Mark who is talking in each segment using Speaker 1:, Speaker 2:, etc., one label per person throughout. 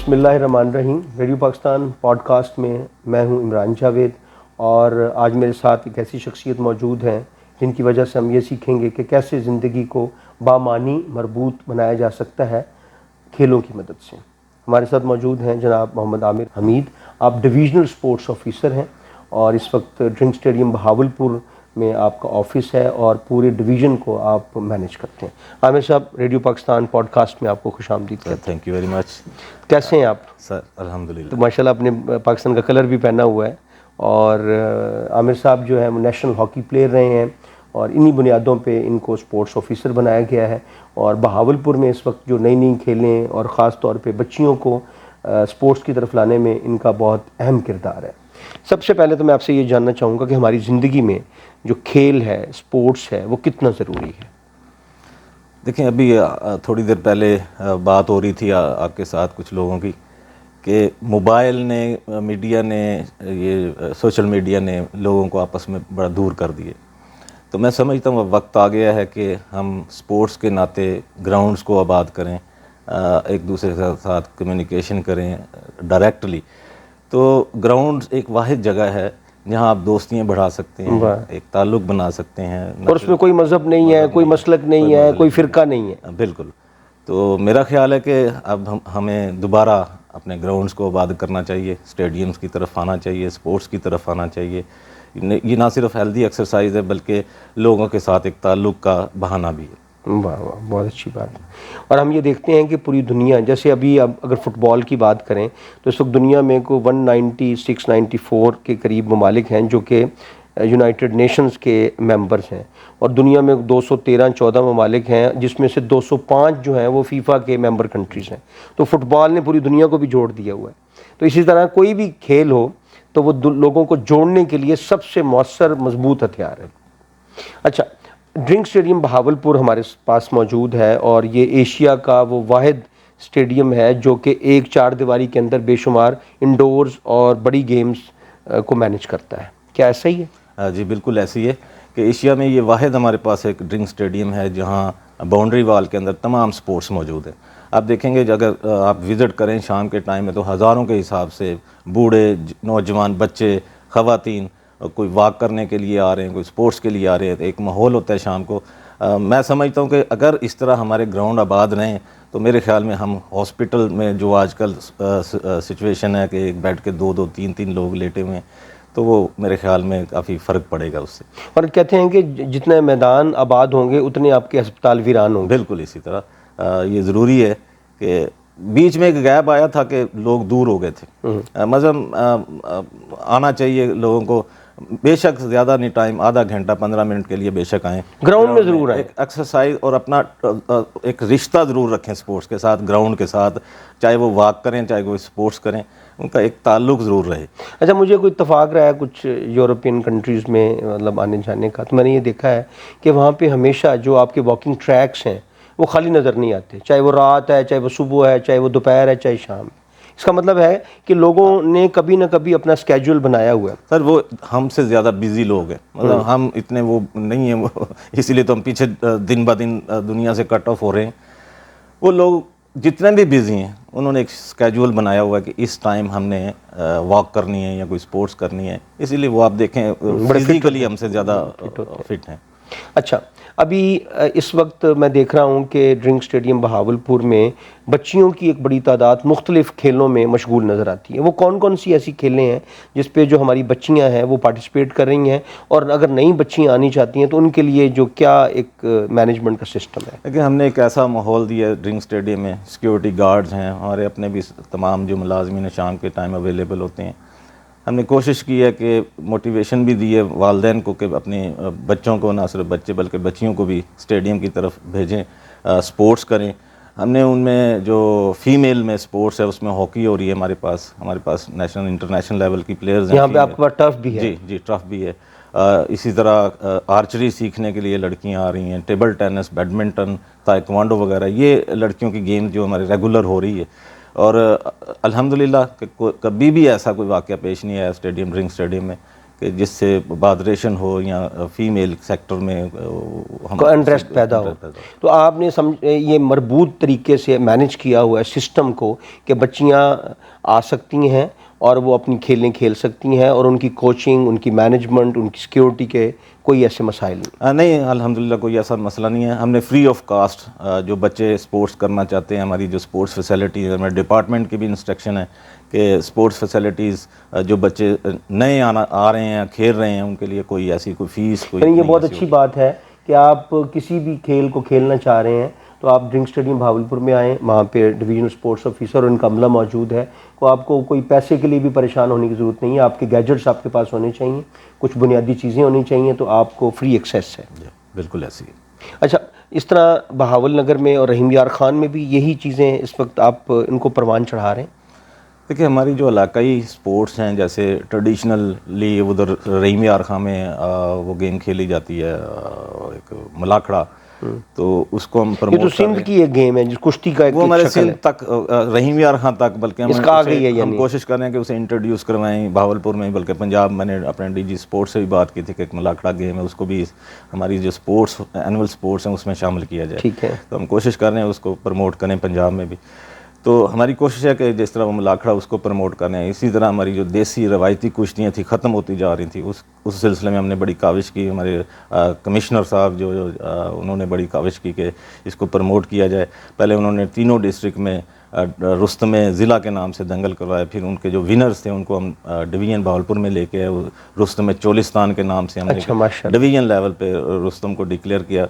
Speaker 1: بسم اللہ الرحمن الرحیم. ریڈیو پاکستان پوڈ کاسٹ میں میں ہوں عمران جاوید، اور آج میرے ساتھ ایک ایسی شخصیت موجود ہیں جن کی وجہ سے ہم یہ سیکھیں گے کہ کیسے زندگی کو بامعنی مربوط بنایا جا سکتا ہے کھیلوں کی مدد سے. ہمارے ساتھ موجود ہیں جناب محمد عامر حمید. آپ ڈویژنل سپورٹس آفیسر ہیں اور اس وقت ڈرنک اسٹیڈیم بہاولپور میں آپ کا آفس ہے اور پورے ڈویژن کو آپ مینیج کرتے ہیں. عامر صاحب، ریڈیو پاکستان پوڈ کاسٹ میں آپ کو خوش آمدید کرتے ہیں.
Speaker 2: تھینک یو ویری مچ.
Speaker 1: کیسے ہیں آپ؟
Speaker 2: سر الحمدللہ.
Speaker 1: تو ماشاء اللہ آپ نے پاکستان کا کلر بھی پہنا ہوا ہے، اور عامر صاحب جو ہے وہ نیشنل ہاکی پلیئر رہے ہیں، اور انہی بنیادوں پہ ان کو سپورٹس آفیسر بنایا گیا ہے. اور بہاولپور میں اس وقت جو نئی نئی کھیلیں اور خاص طور پہ بچیوں کو سپورٹس کی طرف لانے میں ان کا بہت اہم کردار ہے. سب سے پہلے تو میں آپ سے یہ جاننا چاہوں گا کہ ہماری زندگی میں جو کھیل ہے، سپورٹس ہے، وہ کتنا ضروری ہے؟
Speaker 2: دیکھیں، ابھی تھوڑی دیر پہلے بات ہو رہی تھی آپ کے ساتھ کچھ لوگوں کی کہ موبائل نے، میڈیا نے، یہ سوشل میڈیا نے لوگوں کو آپس میں بڑا دور کر دیے. تو میں سمجھتا ہوں اب وقت آ گیا ہے کہ ہم سپورٹس کے ناطے گراؤنڈز کو آباد کریں، ایک دوسرے کے ساتھ کمیونیکیشن کریں ڈائریکٹلی. تو گراؤنڈ ایک واحد جگہ ہے جہاں آپ دوستیاں بڑھا سکتے ہیں، ایک تعلق بنا سکتے ہیں،
Speaker 1: اور اس میں کوئی مذہب نہیں ہے، کوئی مسلک نہیں ہے، کوئی فرقہ نہیں ہے.
Speaker 2: بالکل. تو میرا خیال ہے کہ اب ہمیں دوبارہ اپنے گراؤنڈز کو آباد کرنا چاہیے، اسٹیڈیمز کی طرف آنا چاہیے، سپورٹس کی طرف آنا چاہیے. یہ نہ صرف ہیلدی ایکسرسائز ہے بلکہ لوگوں کے ساتھ ایک تعلق کا بہانہ بھی ہے.
Speaker 1: واہ واہ، بہت اچھی بات ہے. اور ہم یہ دیکھتے ہیں کہ پوری دنیا، جیسے ابھی اب اگر فٹ بال کی بات کریں تو اس وقت دنیا میں کو 196-94 کے قریب ممالک ہیں جو کہ یونائٹڈ نیشنز کے ممبرز ہیں، اور دنیا میں 213-14 ممالک ہیں جس میں سے 205 جو ہیں وہ فیفا کے ممبر کنٹریز ہیں. تو فٹ بال نے پوری دنیا کو بھی جوڑ دیا ہوا ہے. تو اسی طرح کوئی بھی کھیل ہو تو وہ لوگوں کو جوڑنے کے لیے سب سے مؤثر مضبوط ہتھیار ہے. اچھا، ڈرنک اسٹیڈیم بہاولپور ہمارے پاس موجود ہے، اور یہ ایشیا کا وہ واحد اسٹیڈیم ہے جو کہ ایک چار دیواری کے اندر بے شمار انڈورز اور بڑی گیمز کو مینیج کرتا ہے. کیا ایسا ہی ہے؟
Speaker 2: جی بالکل ایسی ہے کہ ایشیا میں یہ واحد ہمارے پاس ایک ڈرنک اسٹیڈیم ہے جہاں باؤنڈری وال کے اندر تمام سپورٹس موجود ہیں. آپ دیکھیں گے اگر آپ وزٹ کریں شام کے ٹائم میں تو ہزاروں کے حساب سے بوڑھے، نوجوان، بچے، خواتین کوئی واک کرنے کے لیے آ رہے ہیں، کوئی سپورٹس کے لیے آ رہے ہیں. ایک ماحول ہوتا ہے شام کو. میں سمجھتا ہوں کہ اگر اس طرح ہمارے گراؤنڈ آباد رہیں تو میرے خیال میں ہم ہاسپٹل میں جو آج کل سچویشن ہے کہ ایک بیڈ کے 2-2 3-3 لوگ لیٹے ہوئے ہیں، تو وہ میرے خیال میں کافی فرق پڑے گا اس سے.
Speaker 1: اور کہتے ہیں کہ جتنے میدان آباد ہوں گے اتنے آپ کے ہسپتال ویران ہوں گے.
Speaker 2: بالکل اسی طرح یہ ضروری ہے کہ بیچ میں ایک گیپ آیا تھا کہ لوگ دور ہو گئے تھے. مذہب آنا چاہیے لوگوں کو، بے شک زیادہ نہیں، ٹائم آدھا گھنٹہ 15 منٹ کے لیے بے شک آئیں
Speaker 1: گراؤنڈ میں ضرور آئیں.
Speaker 2: ایک ایکسرسائز اور اپنا ایک رشتہ ضرور رکھیں سپورٹس کے ساتھ، گراؤنڈ کے ساتھ، چاہے وہ واک کریں چاہے وہ سپورٹس کریں، ان کا ایک تعلق ضرور رہے.
Speaker 1: اچھا، مجھے کوئی اتفاق رہا ہے کچھ یورپین کنٹریز میں مطلب آنے جانے کا، تو میں نے یہ دیکھا ہے کہ وہاں پہ ہمیشہ جو آپ کے واکنگ ٹریکس ہیں وہ خالی نظر نہیں آتے، چاہے وہ رات ہے، چاہے وہ صبح ہے، چاہے وہ دوپہر ہے، چاہے شام ہے. اس کا مطلب ہے کہ لوگوں نے کبھی نہ کبھی اپنا اسکیجول بنایا ہوا ہے.
Speaker 2: سر وہ ہم سے زیادہ بیزی لوگ ہیں، مطلب ہم اتنے وہ نہیں ہیں، اسی لیے تو ہم پیچھے دن بہ دن دنیا سے کٹ آف ہو رہے ہیں. وہ لوگ جتنے بھی بیزی ہیں انہوں نے ایک اسکیجول بنایا ہوا ہے کہ اس ٹائم ہم نے واک کرنی ہے یا کوئی سپورٹس کرنی ہے، اسی لیے وہ آپ دیکھیں فزیکلی ہم سے زیادہ فٹ ہیں.
Speaker 1: اچھا، ابھی اس وقت میں دیکھ رہا ہوں کہ ڈرنک اسٹیڈیم بہاولپور میں بچیوں کی ایک بڑی تعداد مختلف کھیلوں میں مشغول نظر آتی ہے. وہ کون کون سی ایسی کھیلیں ہیں جس پہ جو ہماری بچیاں ہیں وہ پارٹیسپیٹ کر رہی ہیں، اور اگر نئی بچیاں آنی چاہتی ہیں تو ان کے لیے جو کیا ایک مینجمنٹ کا سسٹم ہے؟
Speaker 2: لیکن ہم نے ایک ایسا ماحول دیا ہے ڈرنک اسٹیڈیم میں، سیکیورٹی گارڈز ہیں، ہمارے اپنے بھی تمام جو ملازمین شام کے ٹائم اویلیبل ہوتے ہیں. ہم نے کوشش کی ہے کہ موٹیویشن بھی دی ہے والدین کو کہ اپنے بچوں کو، نہ صرف بچے بلکہ بچیوں کو بھی اسٹیڈیم کی طرف بھیجیں، سپورٹس کریں. ہم نے ان میں جو فیمیل میں سپورٹس ہے اس میں ہاکی ہو رہی ہے ہمارے پاس نیشنل انٹرنیشنل لیول کی پلیئرز ہیں.
Speaker 1: یہاں پہ آپ کے پاس ٹرف بھی ہے؟
Speaker 2: جی ٹرف بھی ہے. اسی طرح آرچری سیکھنے کے لیے لڑکیاں آ رہی ہیں، ٹیبل ٹینس، بیڈمنٹن، تائیکوانڈو وغیرہ، یہ لڑکیوں کی گیم جو ہمارے ریگولر ہو رہی ہے. اور الحمدللہ کہ کبھی بھی ایسا کوئی واقعہ پیش نہیں آیا ڈرنک اسٹیڈیم میں کہ جس سے بادریشن ہو یا فیمیل سیکٹر میں
Speaker 1: انٹرسٹ پیدا ہو. تو آپ نے یہ مربوط طریقے سے مینیج کیا ہوا ہے سسٹم کو کہ بچیاں آ سکتی ہیں اور وہ اپنی کھیلیں کھیل سکتی ہیں اور ان کی کوچنگ، ان کی مینجمنٹ، ان کی سیکیورٹی کے کوئی ایسے مسائل نہیں؟
Speaker 2: نہیں الحمدللہ کوئی ایسا مسئلہ نہیں ہے. ہم نے فری آف کاسٹ جو بچے اسپورٹس کرنا چاہتے ہیں، ہماری جو اسپورٹس فیسلٹیز ہمارے ڈپارٹمنٹ کی بھی انسٹرکشن ہے کہ اسپورٹس فیسلٹیز جو بچے نئے آ رہے ہیں کھیل رہے ہیں ان کے لیے کوئی ایسی کوئی فیس کوئی
Speaker 1: یہ بہت اچھی بات ہے کہ آپ کسی بھی کھیل کو کھیلنا چاہ رہے ہیں تو آپ ڈرنک اسٹیڈیم بھاولپور میں آئیں، وہاں پہ ڈویژنل اسپورٹس آفیسر اور ان کا عملہ موجود ہے. تو آپ کو کوئی پیسے کے لیے بھی پریشان ہونے کی ضرورت نہیں ہے. آپ کے گیجٹس آپ کے پاس ہونے چاہیے، کچھ بنیادی چیزیں ہونی چاہیے، تو آپ کو فری ایکسیس ہے.
Speaker 2: بالکل ایسی.
Speaker 1: اچھا، اس طرح بہاول نگر میں اور رحیم یار خان میں بھی یہی چیزیں اس وقت آپ ان کو پروان چڑھا رہے ہیں؟
Speaker 2: دیکھیں ہماری جو علاقائی سپورٹس ہیں جیسے ٹریڈیشنلی ادھر رحیم یار خان میں وہ گیم کھیلی جاتی ہے ایک ملاکھڑا، تو اس کو ہم
Speaker 1: یہ تو
Speaker 2: پروموٹ کر رہے
Speaker 1: سندھ
Speaker 2: ہیں.
Speaker 1: کی ایک گیم ہے جس کشتی کا ایک
Speaker 2: وہ ہمارے
Speaker 1: شکل ہے.
Speaker 2: سندھ تک رحیم یار خان تک، بلکہ
Speaker 1: اس کا آ گئی ہے
Speaker 2: ہم
Speaker 1: یعنی
Speaker 2: کوشش کر رہے ہیں کہ اسے انٹروڈیوس کروائیں بہاولپور میں، بلکہ پنجاب میں نے اپنے ڈی جی سپورٹس سے بھی بات کی تھی کہ ایک ملاکھڑا گیم ہے، اس کو بھی ہماری جو سپورٹس اینول سپورٹس ہیں اس میں شامل کیا جائے.
Speaker 1: ٹھیک ہے.
Speaker 2: تو ہم کوشش کر رہے ہیں اس کو پروموٹ کریں پنجاب میں بھی. تو ہماری کوشش ہے کہ جس طرح وہ ملاکھڑا اس کو پروموٹ کریں، اسی طرح ہماری جو دیسی روایتی کشتیاں تھیں ختم ہوتی جا رہی تھیں، اس سلسلے میں ہم نے بڑی کاوش کی. ہمارے کمشنر صاحب جو انہوں نے بڑی کاوش کی کہ اس کو پروموٹ کیا جائے. پہلے انہوں نے تینوں ڈسٹرکٹ میں رستم ضلع کے نام سے دنگل کروائے، پھر ان کے جو ونرز تھے ان کو ہم ڈویژن بہاولپور میں لے کے آئے. رستم چولستان کے نام سے ہم نے ڈویژن لیول پہ رستم کو ڈکلیئر کیا،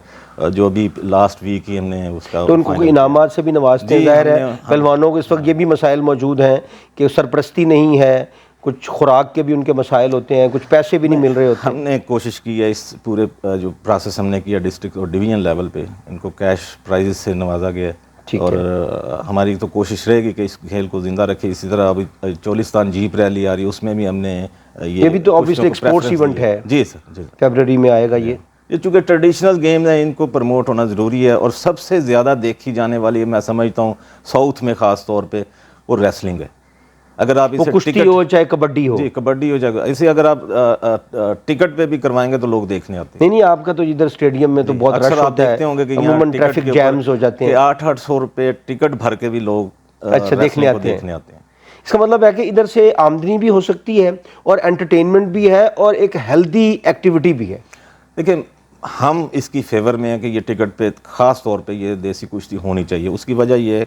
Speaker 2: جو ابھی لاسٹ ویک ہی ہم نے اس کا.
Speaker 1: تو ان کو انعامات سے بھی نوازتے ہیں. ظاہر ہے پہلوانوں کو اس وقت یہ بھی مسائل موجود ہیں کہ سرپرستی نہیں ہے، کچھ خوراک کے بھی ان کے مسائل ہوتے ہیں، کچھ پیسے بھی نہیں مل رہے ہوتے.
Speaker 2: ہم نے کوشش کی ہے اس پورے جو پروسیس ہم نے کیا ڈسٹرکٹ اور ڈویژن لیول پہ، ان کو کیش پرائزز سے نوازا گیا ہے. اور ہماری تو کوشش رہے گی کہ اس کھیل کو زندہ رکھے. اسی طرح ابھی چولستان جیپ ریلی آ رہی ہے، اس میں بھی ہم نے
Speaker 1: یہ بھی تو آبویسلی ایک سپورٹس ایونٹ ہے.
Speaker 2: جی سر، جی
Speaker 1: فیبرری میں آئے گا.
Speaker 2: یہ چونکہ ٹریڈیشنل گیمز ہیں ان کو پروموٹ ہونا ضروری ہے. اور سب سے زیادہ دیکھی جانے والی میں سمجھتا ہوں ساؤتھ میں خاص طور پہ وہ ریسلنگ ہے. اگر آپ اسے
Speaker 1: کشتی ہو چاہے کبڈی ہو،
Speaker 2: جی کبڈی ہو جائے، اسے اگر آپ ٹکٹ پہ بھی کروائیں گے تو لوگ دیکھنے آتے ہیں.
Speaker 1: نہیں آپ کا تو ادھر اسٹیڈیم میں تو بہت رش
Speaker 2: آپ دیکھتے ہوں گے کہ
Speaker 1: عموماً ٹریفک جیمز ہو جاتے ہیں،
Speaker 2: 800 روپے ٹکٹ بھر کے بھی لوگ
Speaker 1: دیکھنے آتے ہیں.
Speaker 2: ہیں.
Speaker 1: اس کا مطلب ہے کہ ادھر سے آمدنی بھی ہو سکتی ہے اور انٹرٹینمنٹ بھی ہے اور ایک ہیلدی ایکٹیویٹی بھی ہے.
Speaker 2: دیکھیں ہم اس کی فیور میں ہیں کہ یہ ٹکٹ پہ خاص طور پہ یہ دیسی کشتی ہونی چاہیے. اس کی وجہ یہ ہے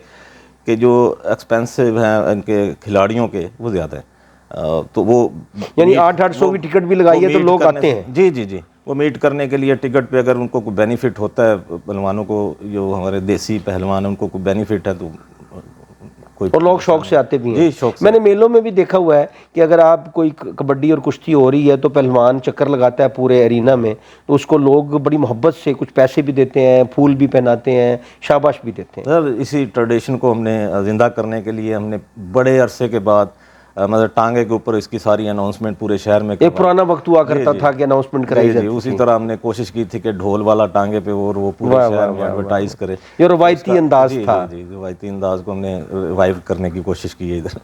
Speaker 2: کہ جو ایکسپینسو ہیں ان کے کھلاڑیوں کے وہ زیادہ ہیں، تو وہ
Speaker 1: یعنی 800 کی ٹکٹ بھی لگائیے تو لوگ آتے ہیں.
Speaker 2: جی وہ میٹ کرنے کے لیے ٹکٹ پہ اگر ان کو کوئی بینیفٹ ہوتا ہے، پہلوانوں کو جو ہمارے دیسی پہلوان ہیں ان کو کوئی بینیفٹ ہے تو
Speaker 1: اور لوگ شوق سے آتے بھی ہیں.
Speaker 2: جی شوق سے.
Speaker 1: میں نے میلوں میں بھی دیکھا ہوا ہے کہ اگر آپ کوئی کبڈی اور کشتی ہو رہی ہے تو پہلوان چکر لگاتا ہے پورے ارینا میں، تو اس کو لوگ بڑی محبت سے کچھ پیسے بھی دیتے ہیں، پھول بھی پہناتے ہیں، شاباش بھی دیتے ہیں.
Speaker 2: سر اسی ٹریڈیشن کو ہم نے زندہ کرنے کے لیے ہم نے بڑے عرصے کے بعد مطلب ٹانگے کے اوپر اس کی ساری اناؤنسمنٹ پورے شہر میں
Speaker 1: ایک پرانا وقت ہوا کرتا تھا کہ اناؤنسمنٹ کرائی جاتی تھی.
Speaker 2: اسی طرح ہم نے کوشش کی تھی کہ ڈھول والا ٹانگے پہ اور وہ پورے شہر میں ایڈورٹائز کرے.
Speaker 1: یہ روایتی انداز تھا.
Speaker 2: جی روایتی انداز کو ہم نے ریوائیو کرنے کی کوشش کی ہے ادھر.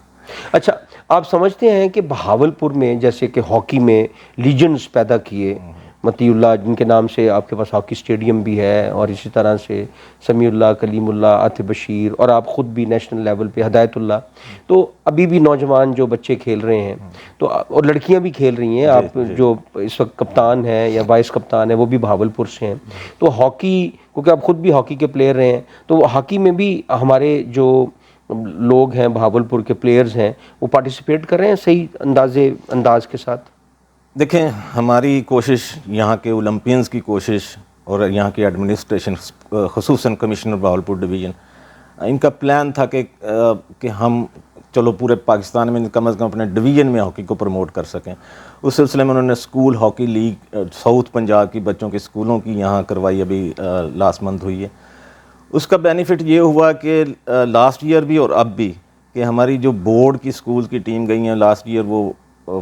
Speaker 1: اچھا، آپ سمجھتے ہیں کہ بہاولپور میں جیسے کہ ہاکی میں لیجنڈز پیدا کیے، متی اللہ جن کے نام سے آپ کے پاس ہاکی اسٹیڈیم بھی ہے، اور اسی طرح سے سمیع اللہ، کلیم اللہ، عاطف بشیر، اور آپ خود بھی نیشنل لیول پہ ہدایت اللہ، تو ابھی بھی نوجوان جو بچے کھیل رہے ہیں تو اور لڑکیاں بھی کھیل رہی ہیں. آپ جو اس وقت کپتان ہیں یا وائس کپتان ہیں وہ بھی بہاولپور سے ہیں. تو ہاکی، کیونکہ آپ خود بھی ہاکی کے پلیئر رہے ہیں، تو ہاکی میں بھی ہمارے جو لوگ ہیں بہاولپور کے پلیئرز ہیں وہ پارٹیسپیٹ کر رہے ہیں صحیح انداز کے ساتھ؟
Speaker 2: دیکھیں ہماری کوشش، یہاں کے اولمپئنز کی کوشش اور یہاں کی ایڈمنسٹریشن خصوصاً کمشنر بہاولپور ڈویژن، ان کا پلان تھا کہ ہم چلو پورے پاکستان میں کم از کم اپنے ڈویژن میں ہاکی کو پروموٹ کر سکیں. اس سلسلے میں انہوں نے school hockey league south Punjab کی بچوں کے اسکولوں کی یہاں کروائی، ابھی لاسٹ منتھ ہوئی ہے. اس کا بینیفٹ یہ ہوا کہ لاسٹ ایئر بھی اور اب بھی کہ ہماری جو بورڈ کی اسکول کی ٹیم گئی ہیں لاسٹ ایئر وہ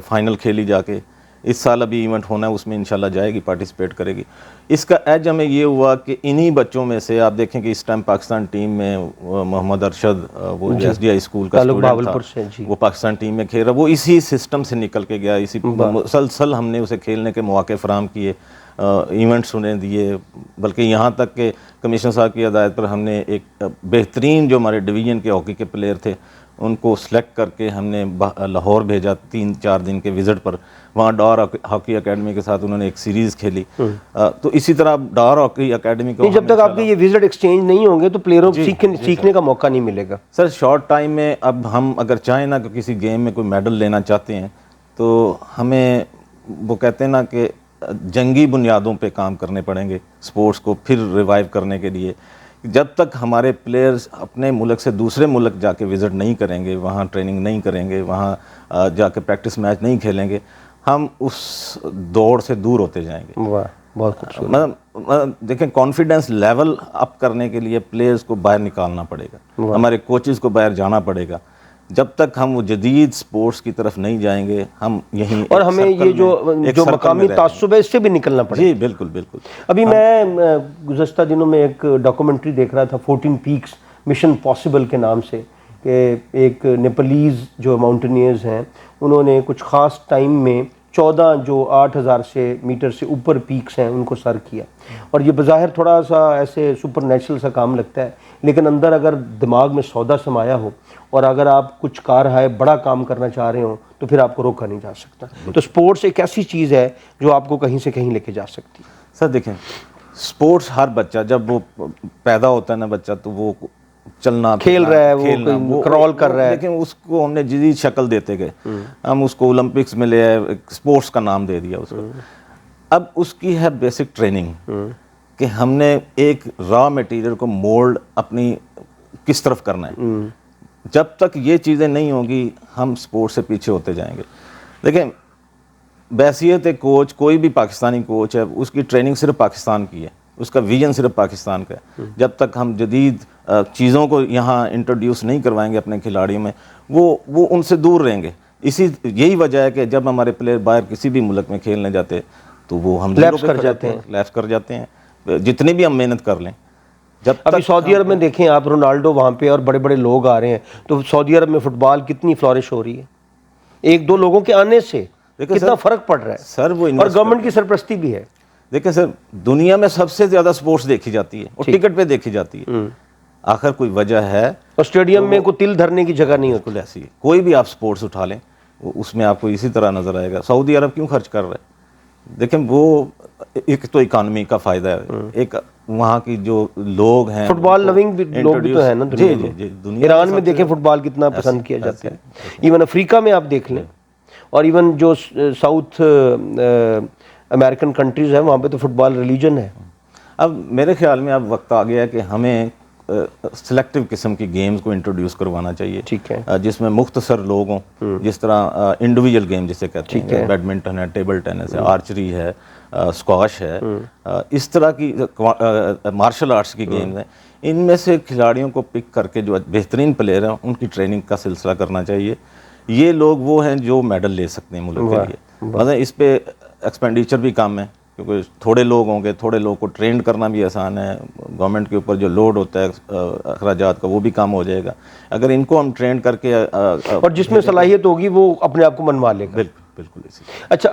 Speaker 2: فائنل کھیلی جا کے اس سال ابھی ایونٹ ہونا ہے، اس میں انشاءاللہ جائے گی، پارٹیسپیٹ کرے گی. اس کا ایج ہمیں یہ ہوا کہ انہی بچوں میں سے آپ دیکھیں کہ اس ٹائم پاکستان ٹیم میں محمد ارشد، وہ ایس ڈی آئی اسکول کا اسٹوڈنٹ تھا، وہ پاکستان ٹیم میں کھیل رہا، وہ اسی سسٹم سے نکل کے گیا، اسی مسلسل ہم نے اسے کھیلنے کے مواقع فراہم کیے، ایونٹس انہیں دیے، بلکہ یہاں تک کہ کمشنر صاحب کی ہدایت پر ہم نے ایک بہترین جو ہمارے ڈویژن کے ہاکی کے پلیئر تھے ان کو سلیکٹ کر کے ہم نے لاہور بھیجا 3-4 دن کے وزٹ پر. وہاں ڈار ہاکی اکیڈمی کے ساتھ انہوں نے ایک سیریز کھیلی. تو اسی طرح ڈار ہاکی اکیڈمی کو
Speaker 1: جب تک آپ کے یہ وزٹ ایکسچینج نہیں ہوں گے تو پلیئروں کو سیکھنے کا موقع نہیں ملے گا.
Speaker 2: سر شارٹ ٹائم میں اب ہم اگر چاہیں نا کہ کسی گیم میں کوئی میڈل لینا چاہتے ہیں تو ہمیں وہ کہتے ہیں نا کہ جنگی بنیادوں پہ کام کرنے پڑیں گے سپورٹس کو پھر ریوائیو کرنے کے لیے. جب تک ہمارے پلیئرز اپنے ملک سے دوسرے ملک جا کے وزٹ نہیں کریں گے، وہاں ٹریننگ نہیں کریں گے، وہاں جا کے پریکٹس میچ نہیں کھیلیں گے، ہم اس دوڑ سے دور ہوتے جائیں گے.
Speaker 1: واہ بہت خوبصورت.
Speaker 2: دیکھیں کانفیڈنس لیول اپ کرنے کے لیے پلیئرز کو باہر نکالنا پڑے گا، ہمارے کوچز کو باہر جانا پڑے گا. جب تک ہم وہ جدید سپورٹس کی طرف نہیں جائیں گے ہم یہیں، اور
Speaker 1: ہمیں یہ جو مقامی تعصب ہے اس سے بھی نکلنا پڑے گا.
Speaker 2: جی بالکل بالکل.
Speaker 1: ابھی میں گزشتہ دنوں میں ایک ڈاکومنٹری دیکھ رہا تھا 14 پیکس مشن پاسبل کے نام سے، کہ ایک نیپالیز جو ماؤنٹینئرز ہیں انہوں نے کچھ خاص ٹائم میں 14 جو 8000 سے میٹر سے اوپر پیکس ہیں ان کو سر کیا. اور یہ بظاہر تھوڑا سا ایسے سپر نیچرل سا کام لگتا ہے، لیکن اندر اگر دماغ میں سودا سمایا ہو اور اگر آپ کچھ کارہائے بڑا کام کرنا چاہ رہے ہوں تو پھر آپ کو روکا نہیں جا سکتا. تو سپورٹس ایک ایسی چیز ہے جو آپ کو کہیں سے کہیں لے کے جا سکتی ہے.
Speaker 2: سر دیکھیں سپورٹس ہر بچہ جب وہ پیدا ہوتا ہے نا بچہ تو وہ چلنا
Speaker 1: کھیل رہا ہے، وہ کرال کر رہا ہے،
Speaker 2: لیکن اس کو ہم نے جدید شکل دیتے گئے، ہم اس کو اولمپکس میں لے آئے، اسپورٹس کا نام دے دیا اس کو. اب اس کی ہے بیسک ٹریننگ کہ ہم نے ایک را میٹیریل کو مولڈ اپنی کس طرف کرنا ہے. جب تک یہ چیزیں نہیں ہوں گی ہم سپورٹ سے پیچھے ہوتے جائیں گے. دیکھیں بحیثیت ایک کوچ، کوئی بھی پاکستانی کوچ ہے اس کی ٹریننگ صرف پاکستان کی ہے، اس کا ویژن صرف پاکستان کا ہے. جب تک ہم جدید چیزوں کو یہاں انٹروڈیوس نہیں کروائیں گے اپنے کھلاڑیوں میں وہ ان سے دور رہیں گے. یہی وجہ ہے کہ جب ہمارے پلیئر باہر کسی بھی ملک میں کھیلنے جاتے تو وہ ہم لیپس کر جاتے ہیں جتنی بھی ہم محنت کر لیں. جب
Speaker 1: ابھی سعودی عرب میں دیکھیں آپ رونالڈو وہاں پہ اور بڑے بڑے لوگ آ رہے ہیں تو سعودی عرب میں فٹ بال کتنی فلورش ہو رہی ہے 1-2 لوگوں کے آنے سے کتنا فرق پڑ رہا ہے
Speaker 2: سر. وہ
Speaker 1: اور گورنمنٹ کی سرپرستی بھی ہے.
Speaker 2: دیکھیں سر دنیا میں سب سے زیادہ سپورٹس دیکھی جاتی ہے اور ٹکٹ پہ دیکھی جاتی ہے. آخر کوئی وجہ ہے
Speaker 1: اور اسٹیڈیم میں کوئی تل دھرنے کی جگہ نہیں ہوتی.
Speaker 2: ایسی ہے کوئی بھی آپ سپورٹس اٹھا لیں اس میں آپ کو اسی طرح نظر آئے گا. سعودی عرب کیوں خرچ کر رہا ہے؟ دیکھیں وہ ایک تو اکانومی کا فائدہ ہے، ایک وہاں کی جو لوگ ہیں
Speaker 1: فٹ بال لونگ لوگ بھی تو ہیں نا دنیا میں. ایران میں دیکھیں فٹ بال کتنا پسند کیا جاتا ہے. ایون افریقہ میں آپ دیکھ لیں اور ایون جو ساؤتھ امریکن کنٹریز ہیں وہاں پہ تو فٹ بال ریلیجن ہے.
Speaker 2: اب میرے خیال میں اب وقت آ گیا ہے کہ ہمیں سلیکٹیو قسم کی گیمز کو انٹروڈیوس کروانا چاہیے.
Speaker 1: ٹھیک ہے.
Speaker 2: جس میں مختصر لوگ ہوں، جس طرح انڈیویجول گیم جسے کہتے ہیں، بیڈمنٹن ہے، ٹیبل ٹینس ہے، آرچری ہے، اسکواش ہے، اس طرح کی مارشل آرٹس کی گیمز ہیں. ان میں سے کھلاڑیوں کو پک کر کے جو بہترین پلیئر ہیں ان کی ٹریننگ کا سلسلہ کرنا چاہیے. یہ لوگ وہ ہیں جو میڈل لے سکتے ہیں ملک کے لیے. مطلب اس پہ ایکسپینڈیچر بھی کم ہے کیونکہ تھوڑے لوگ ہوں گے، تھوڑے لوگ کو ٹرینڈ کرنا بھی آسان ہے. گورنمنٹ کے اوپر جو لوڈ ہوتا ہے اخراجات کا وہ بھی کم ہو جائے گا اگر ان کو ہم ٹرینڈ کر کے.
Speaker 1: اور جس میں صلاحیت ہوگی وہ اپنے آپ کو منوا لے گا.
Speaker 2: بالکل بالکل.
Speaker 1: اچھا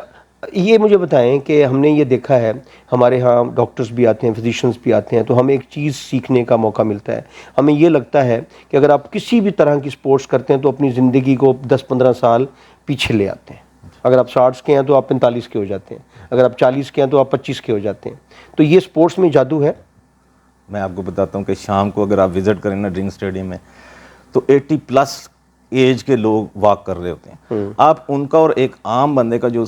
Speaker 1: یہ مجھے بتائیں کہ ہم نے یہ دیکھا ہے ہمارے ہاں ڈاکٹرز بھی آتے ہیں، فزیشنز بھی آتے ہیں، تو ہمیں ایک چیز سیکھنے کا موقع ملتا ہے. ہمیں یہ لگتا ہے کہ اگر آپ کسی بھی طرح کی سپورٹس کرتے ہیں تو اپنی زندگی کو 10-15 سال پیچھے لے آتے ہیں. اگر آپ 60 کے ہیں تو آپ 45 کے ہو جاتے ہیں، اگر آپ 40 کے ہیں تو آپ 25 کے ہو جاتے ہیں. تو یہ سپورٹس میں جادو ہے.
Speaker 2: میں آپ کو بتاتا ہوں کہ شام کو اگر آپ وزٹ کریں نا ڈرنگ اسٹیڈیم میں تو 80+ ایج کے لوگ واک کر رہے ہوتے ہیں. آپ ان کا اور ایک عام بندے کا جو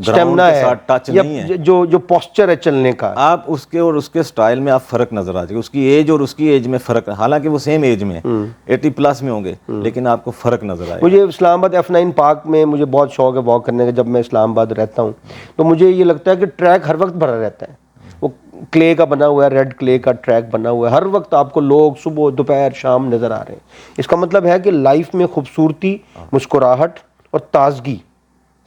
Speaker 2: گراؤنڈ کے ساتھ ٹچ نہیں ہے،
Speaker 1: جو پوسچر ہے چلنے کا،
Speaker 2: آپ اس کے اور اس کے سٹائل میں آپ فرق نظر آ جائے گا. اس کی ایج اور اس کی ایج میں فرق ہے، حالانکہ وہ سیم ایج میں 80+ میں ہوں گے لیکن آپ کو فرق نظر آئے گا.
Speaker 1: مجھے اسلام آباد F9 پارک میں مجھے بہت شوق ہے واک کرنے کا. جب میں اسلام آباد رہتا ہوں تو مجھے یہ لگتا ہے کہ ٹریک ہر وقت بھرا رہتا ہے. وہ کلے کا بنا ہوا ہے، ریڈ کلے کا ٹریک بنا ہوا ہے. ہر وقت آپ کو لوگ صبح دوپہر شام نظر آ رہے ہیں. اس کا مطلب ہے کہ لائف میں خوبصورتی، مسکراہٹ اور تازگی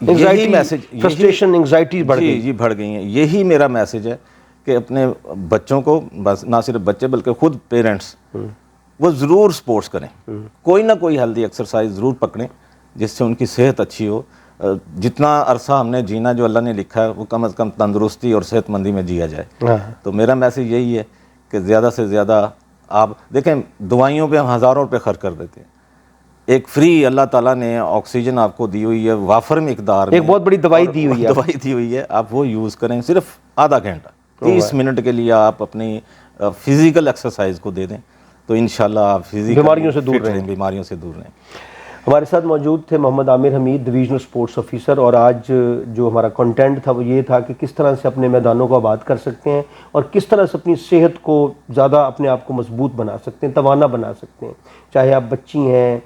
Speaker 2: یہی میسج,
Speaker 1: فرسٹریشن, انگزائٹی بڑھ گئی.
Speaker 2: جی بڑھ گئی ہیں. یہی میرا میسج ہے کہ اپنے بچوں کو, بس نہ صرف بچے بلکہ خود پیرنٹس وہ ضرور سپورٹس کریں, کوئی نہ کوئی ہیلدی ایکسرسائز ضرور پکڑیں جس سے ان کی صحت اچھی ہو. جتنا عرصہ ہم نے جینا جو اللہ نے لکھا ہے وہ کم از کم تندرستی اور صحت مندی میں جیا جائے. تو میرا میسج یہی ہے کہ زیادہ سے زیادہ آپ دیکھیں, دوائیوں پہ ہم ہزاروں روپے خرچ کر دیتے ہیں. ایک فری اللہ تعالیٰ نے آکسیجن آپ کو دی ہوئی ہے وافر مقدار میں,
Speaker 1: ایک بہت بڑی دوائی دی ہوئی ہے,
Speaker 2: دوائی دی ہوئی ہے, آپ وہ یوز کریں. صرف آدھا گھنٹہ 30 منٹ کے لیے آپ اپنی فزیکل ایکسرسائز کو دے دیں تو انشاءاللہ آپ فزیکل
Speaker 1: بیماریوں سے دور رہیں.
Speaker 2: بیماریوں سے دور رہیں.
Speaker 1: ہمارے ساتھ موجود تھے محمد عامر حمید, ڈویژنل سپورٹس آفیسر, اور آج جو ہمارا کنٹینٹ تھا وہ یہ تھا کہ کس طرح سے اپنے میدانوں کو آباد کر سکتے ہیں اور کس طرح سے اپنی صحت کو زیادہ اپنے آپ کو مضبوط بنا سکتے ہیں, توانا بنا سکتے ہیں. چاہے آپ بچی ہیں,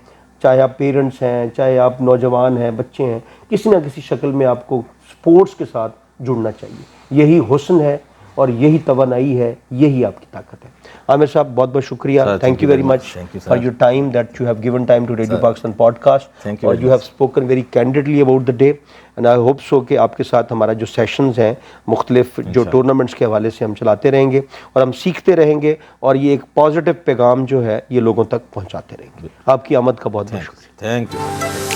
Speaker 1: چاہے آپ پیرنٹس ہیں, چاہے آپ نوجوان ہیں, بچے ہیں, کسی نہ کسی شکل میں آپ کو سپورٹس کے ساتھ جڑنا چاہیے. یہی حسن ہے اور یہی توانائی ہے, یہی آپ کی طاقت ہے. عامر صاحب بہت بہت شکریہ. Thank you very much for your time that you have given time to radio Pakistan podcast, اور you have spoken very candidly about the day, and I hope so کہ آپ کے ساتھ ہمارا جو سیشنز ہیں مختلف جو ٹورنامنٹس کے حوالے سے ہم چلاتے رہیں گے اور ہم سیکھتے رہیں گے, اور یہ ایک پازیٹیو پیغام جو ہے یہ لوگوں تک پہنچاتے رہیں گے. آپ کی آمد کا بہت بہت شکریہ.
Speaker 2: Thank you.